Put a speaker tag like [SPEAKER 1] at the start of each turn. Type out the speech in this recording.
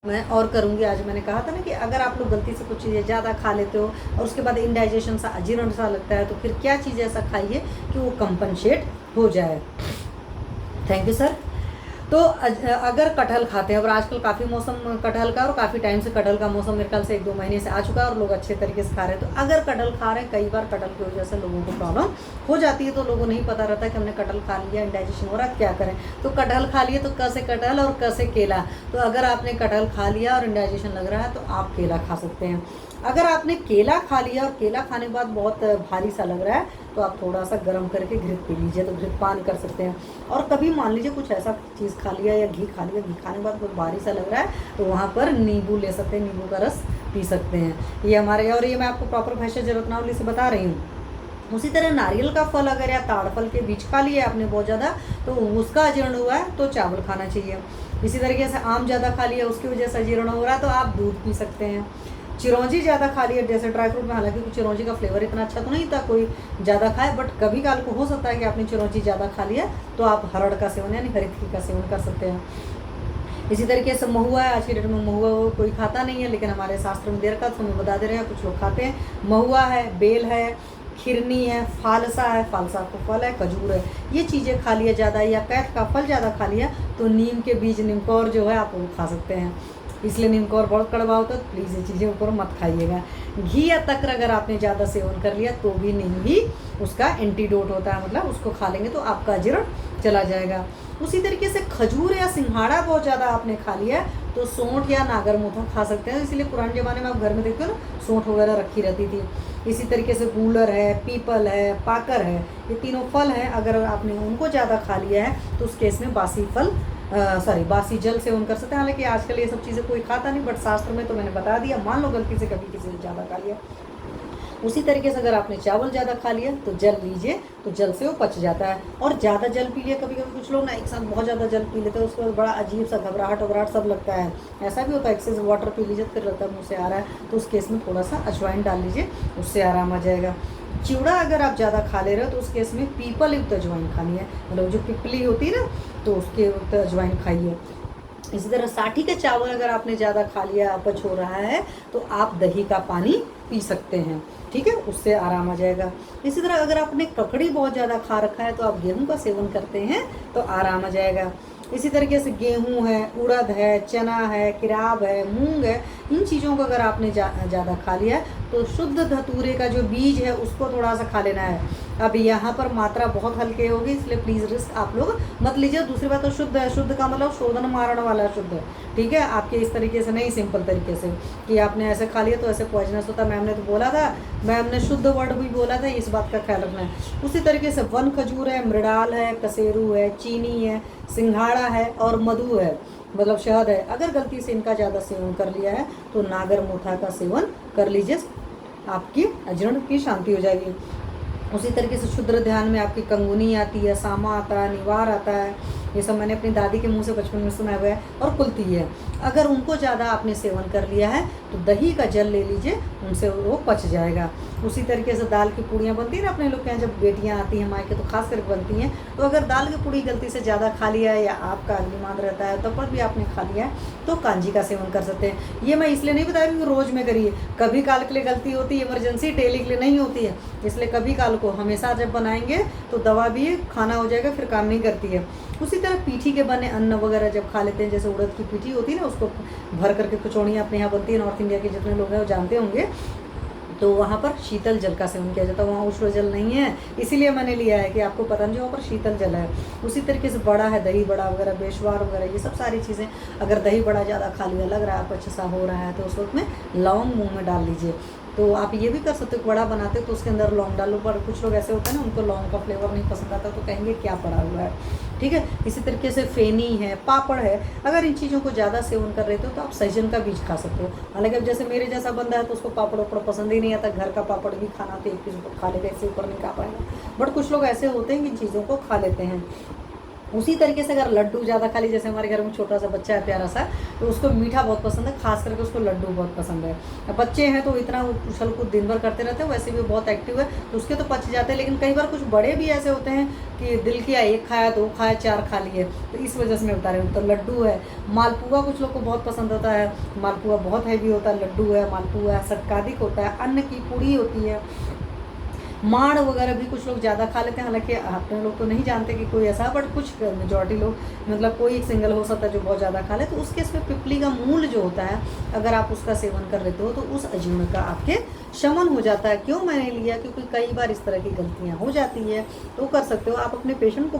[SPEAKER 1] मैं और करूँगी। आज मैंने कहा था ना कि अगर आप लोग गलती से कुछ चीज़ें ज़्यादा खा लेते हो और उसके बाद इंडाइजेशन सा, अजीर्ण सा लगता है, तो फिर क्या चीज़ ऐसा खाइए कि वो कंपनसेट हो जाए। Thank you sir. तो अगर कटहल खाते हैं, और आजकल काफ़ी मौसम कटहल का, और काफ़ी टाइम से कटहल का मौसम मेरे ख्याल से 1-2 महीने से आ चुका है और लोग अच्छे तरीके से खा रहे हैं। तो अगर कटहल खा रहे हैं, कई बार कटहल की वजह से लोगों को प्रॉब्लम हो जाती है, तो लोगों को नहीं पता रहता कि हमने कटहल खा लिया, इंडाइजेशन हो रहा है, क्या करें। तो कटहल खा लिए तो कैसे कटहल और कैसे केला। तो अगर आपने कटहल खा लिया और इंडाइजेशन लग रहा है तो आप केला खा सकते हैं। अगर आपने केला खा लिया और केला खाने के बाद बहुत भारी सा लग रहा है, तो आप थोड़ा सा गर्म करके घृत पी लीजिए, तो घृत पान कर सकते हैं। और कभी मान लीजिए कुछ ऐसा चीज़ खा लिया या घी खा लिया, घी खाने के बाद बहुत भारी सा लग रहा है, तो वहाँ पर नींबू ले सकते हैं, नींबू का रस पी सकते हैं। ये हमारे, और ये मैं आपको प्रॉपर भाषा रत्नावली से बता रही हूँ। उसी तरह नारियल का फल अगर या ताड़ फल के बीज खा लिए आपने बहुत ज़्यादा, तो उसका अजीर्ण हुआ है तो चावल खाना चाहिए। इसी तरीके से आम ज़्यादा खा लिया, उसकी वजह से अजीर्ण हो रहा है, तो आप दूध पी सकते हैं। चिरौंजी ज़्यादा खा लिया, जैसे ड्राई फ्रूट में हालांकि कुछ चिरौंजी का फ्लेवर इतना अच्छा तो नहीं था कोई ज़्यादा खाए, बट कभी काल को हो सकता है कि आपने चिरौंजी ज़्यादा खा लिया, तो आप हरड़ का सेवन यानी हरितकी का सेवन कर सकते हैं। इसी तरीके से महुआ है, आज की डेट में महुआ कोई खाता नहीं है, लेकिन हमारे शास्त्र में देर का तो हमें बता दे रहे हैं, कुछ लोग खाते हैं। महुआ है, बेल है, खिरनी है, फालसा है, फालसा को फल है, खजूर है, ये चीज़ें खा लिया ज़्यादा, या कैथ का फल ज़्यादा खा लिया, तो नीम के बीज, नीमकौर जो है आप वो खा सकते हैं। इसलिए नीमकौर बहुत कड़वा होता है, तो प्लीज़ ये चीज़ें ऊपर मत खाइएगा। घी या तक्र अगर आपने ज़्यादा सेवन कर लिया, तो भी नीम ही उसका एंटीडोट होता है, मतलब उसको खा लेंगे तो आपका अजीर्ण चला जाएगा। उसी तरीके से खजूर या सिंघाड़ा बहुत ज़्यादा आपने खा लिया, तो सौंठ या नागरमोथा खा सकते हैं। इसलिए पुराने ज़माने में आप घर में देखते हो ना, सौंठ वगैरह रखी रहती थी। इसी तरीके से गूलर है, पीपल है, पाकर है, ये तीनों फल हैं, अगर आपने उनको ज़्यादा खा लिया है, तो उस केस में बासी जल सेवन कर सकते हैं। हालांकि आजकल ये सब चीज़ें कोई खाता नहीं, बट शास्त्र में तो मैंने बता दिया। मान लो गलती से कभी किसी ने ज़्यादा खा लिया। उसी तरीके से अगर आपने चावल ज़्यादा खा लिया, तो जल लीजिए, तो जल से वो पच जाता है। और ज़्यादा जल पी लिया, कभी कभी कुछ लोग ना एक साथ बहुत ज़्यादा जल पी लेते हैं, उसके बाद बड़ा अजीब सा घबराहट सब लगता है, ऐसा भी होता है। एक्सेस वाटर पी लीजिए, फिर लगता है मुँह से आ रहा है, तो उस केस में थोड़ा सा अजवाइन डाल लीजिए, उससे आराम आ जाएगा। चिवड़ा अगर आप ज़्यादा खा ले रहे हो, तो उस केस में पीपल युक्त अजवाइन खानी है, मतलब जो पिपली होती है ना, तो उसके युक्त अजवाइन खाइए। इसी तरह साठी के चावल अगर आपने ज़्यादा खा लिया, अपच हो रहा है, तो आप दही का पानी पी सकते हैं, ठीक है, उससे आराम आ जाएगा। इसी तरह अगर आपने ककड़ी बहुत ज़्यादा खा रखा है, तो आप गेहूं का सेवन करते हैं तो आराम आ जाएगा। इसी तरीके से गेहूं है, उड़द है, चना है, किराब है, मूंग है, इन चीज़ों को अगर आपने ज़्यादा खा लिया है, तो शुद्ध धतूरे का जो बीज है उसको थोड़ा सा खा लेना है। अब यहाँ पर मात्रा बहुत हल्के होगी, इसलिए प्लीज़ रिस्क आप लोग मत लीजिए। दूसरी बात, तो शुद्ध है, शुद्ध का मतलब शोधन मारण वाला शुद्ध, ठीक है, आपके इस तरीके से नहीं, सिंपल तरीके से कि आपने ऐसे खा लिया तो ऐसे पॉइजनस होता। मैम ने तो बोला था, मैम ने शुद्ध वर्ड भी बोला था, इस बात का ख्याल रखना है। उसी तरीके से वन खजूर है, मृडाल है, कसेरू है, चीनी है, सिंघाड़ा है और मधु है, मतलब शहद है। अगर गलती से इनका ज़्यादा सेवन कर लिया है, तो नागर मोथा का सेवन कर लीजिए, आपकी अजीर्ण की शांति हो जाएगी। उसी तरीके से क्षुद्र ध्यान में आपकी कंगुनी आती है, सामा आता है, निवार आता है, ये सब मैंने अपनी दादी के मुंह से बचपन में सुना हुआ है। और कुल्ती है, अगर उनको ज़्यादा आपने सेवन कर लिया है, तो दही का जल ले लीजिए, उनसे वो पच जाएगा। उसी तरीके से दाल की पूड़ियाँ बनती हैं ना अपने लोग के यहाँ, जब बेटियाँ आती हैं मायके, तो खास करके बनती हैं, तो अगर दाल की पूड़ी गलती से ज़्यादा खा लिया है, या आपका अग्निमांद रहता है तब पर भी आपने खा लिया है, तो कांजी का सेवन कर सकते हैं। ये मैं इसलिए नहीं बता रही हूँ रोज़ में करिए, कभी काल के लिए गलती होती है, इमरजेंसी डेली के लिए नहीं होती है, इसलिए कभी काल को। हमेशा जब बनाएंगे तो दवा भी खाना हो जाएगा, फिर काम नहीं करती है। उसी तरह पीठी के बने अन्न वगैरह जब खा लेते हैं, जैसे उड़द की पीठी होती है ना, उसको भर करके कचौड़ियाँ अपने यहाँ बनती है, नॉर्थ इंडिया के जितने लोग हैं वो जानते होंगे, तो वहाँ पर शीतल जल का सेवन किया जाता है। वहाँ उष्ण जल नहीं है, इसीलिए मैंने लिया है कि आपको पता नहीं, वहाँ पर शीतल जल है। उसी तरीके से बड़ा है, दही बड़ा वगैरह, बेशवार वगैरह, ये सब सारी चीज़ें। अगर दही बड़ा ज़्यादा खा लिया, लग रहा है कुछ सा हो रहा है, तो उस वक्त में लौंग मुँह में डाल लीजिए। तो आप ये भी कर सकते हो, बड़ा बनाते हो तो उसके अंदर लौंग डालो, पर कुछ लोग ऐसे होते हैं ना, उनको लौंग का फ्लेवर नहीं पसंद आता, तो कहेंगे क्या पड़ा हुआ है, ठीक है। इसी तरीके से फेनी है, पापड़ है, अगर इन चीज़ों को ज़्यादा सेवन कर रहे हो तो आप सहजन का बीज खा सकते हो। हालांकि अब जैसे मेरे जैसा बंदा है तो उसको पापड़ वापड़ पसंद ही नहीं आता, घर का पापड़ भी खाना तो एक पीस खा लेगा, इससे ऊपर नहीं खा पाएगा, बट कुछ लोग ऐसे होते हैं कि इन चीज़ों को खा लेते हैं। उसी तरीके से अगर लड्डू ज़्यादा खा ली, जैसे हमारे घर में छोटा सा बच्चा है प्यारा सा, तो उसको मीठा बहुत पसंद है, खास करके उसको लड्डू बहुत पसंद है। अब बच्चे हैं तो इतना उछल कूद दिन भर करते रहते हैं, वैसे भी बहुत एक्टिव है तो उसके तो पच जाते हैं। लेकिन कई बार कुछ बड़े भी ऐसे होते हैं कि दिल किया 1 खाया, 2 खाया, 4 खा लिए, तो इस वजह से मैं बता रही हूँ। तो लड्डू है, मालपुआ कुछ लोग को बहुत पसंद होता है, मालपुआ बहुत हैवी होता है, लड्डू है, मालपुआ है, सटकादिक होता है, अन्न की पूड़ी होती है, माड़ वगैरह भी कुछ लोग ज़्यादा खा लेते हैं। हालांकि अपने लोग तो नहीं जानते कि कोई ऐसा, बट कुछ मेजॉरिटी लोग, मतलब कोई एक सिंगल हो सकता है जो बहुत ज़्यादा खा ले, तो उस केस में पिपली का मूल जो होता है, अगर आप उसका सेवन कर लेते हो तो उस अजीर्ण का आपके शमन हो जाता है। क्यों मैंने लिया, क्योंकि कई बार इस तरह की गलतियाँ हो जाती है, तो कर सकते हो आप अपने पेशेंट को